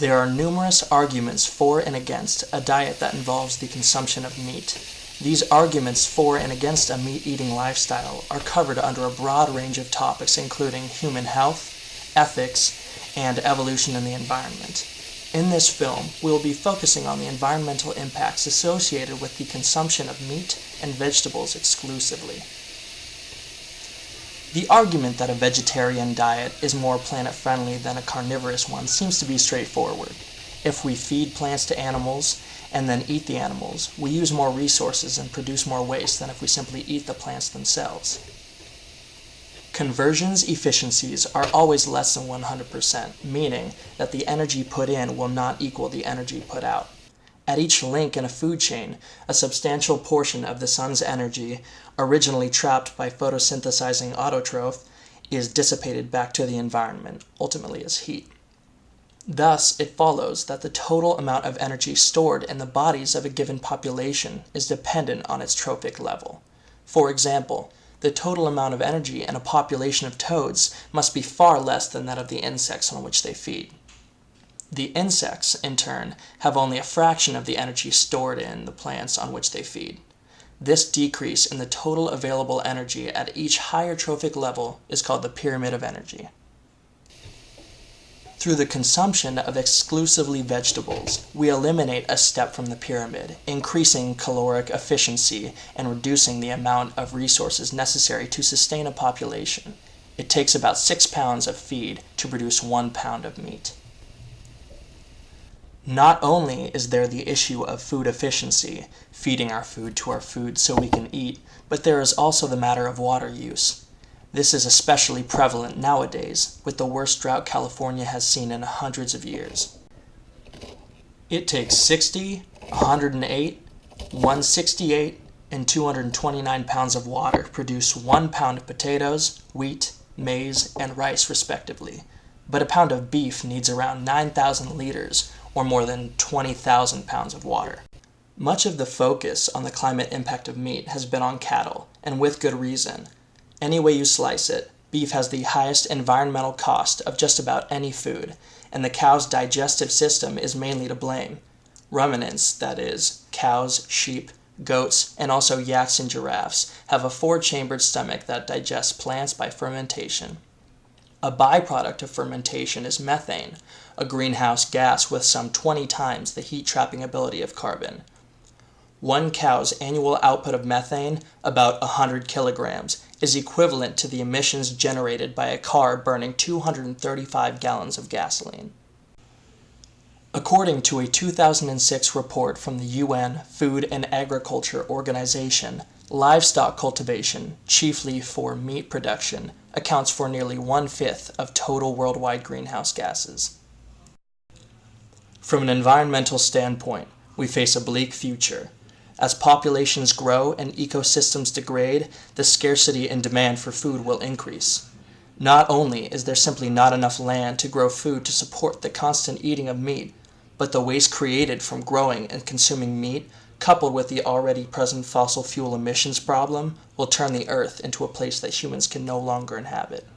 There are numerous arguments for and against a diet that involves the consumption of meat. These arguments for and against a meat-eating lifestyle are covered under a broad range of topics including human health, ethics, and evolution in the environment. In this film, we will be focusing on the environmental impacts associated with the consumption of meat and vegetables exclusively. The argument that a vegetarian diet is more planet-friendly than a carnivorous one seems to be straightforward. If we feed plants to animals and then eat the animals, we use more resources and produce more waste than if we simply eat the plants themselves. Conversions efficiencies are always less than 100%, meaning that the energy put in will not equal the energy put out. At each link in a food chain, a substantial portion of the sun's energy, originally trapped by photosynthesizing autotroph, is dissipated back to the environment, ultimately as heat. Thus, it follows that the total amount of energy stored in the bodies of a given population is dependent on its trophic level. For example, the total amount of energy in a population of toads must be far less than that of the insects on which they feed. The insects, in turn, have only a fraction of the energy stored in the plants on which they feed. This decrease in the total available energy at each higher trophic level is called the pyramid of energy. Through the consumption of exclusively vegetables, we eliminate a step from the pyramid, increasing caloric efficiency and reducing the amount of resources necessary to sustain a population. It takes about 6 pounds of feed to produce 1 pound of meat. Not only is there the issue of food efficiency, feeding our food to our food so we can eat, but there is also the matter of water use. This is especially prevalent nowadays, with the worst drought California has seen in hundreds of years. It takes 60, 108, 168, and 229 pounds of water to produce 1 pound of potatoes, wheat, maize, and rice respectively. But a pound of beef needs around 9,000 liters, or more than 20,000 pounds of water. Much of the focus on the climate impact of meat has been on cattle, and with good reason. Any way you slice it, beef has the highest environmental cost of just about any food, and the cow's digestive system is mainly to blame. Ruminants, that is, cows, sheep, goats, and also yaks and giraffes, have a 4-chambered stomach that digests plants by fermentation. A byproduct of fermentation is methane, a greenhouse gas with some 20 times the heat-trapping ability of carbon. One cow's annual output of methane, about 100 kilograms, is equivalent to the emissions generated by a car burning 235 gallons of gasoline. According to a 2006 report from the UN Food and Agriculture Organization, livestock cultivation, chiefly for meat production, accounts for nearly 1/5 of total worldwide greenhouse gases. From an environmental standpoint, we face a bleak future. As populations grow and ecosystems degrade, the scarcity and demand for food will increase. Not only is there simply not enough land to grow food to support the constant eating of meat, but the waste created from growing and consuming meat, coupled with the already present fossil fuel emissions problem, will turn the earth into a place that humans can no longer inhabit.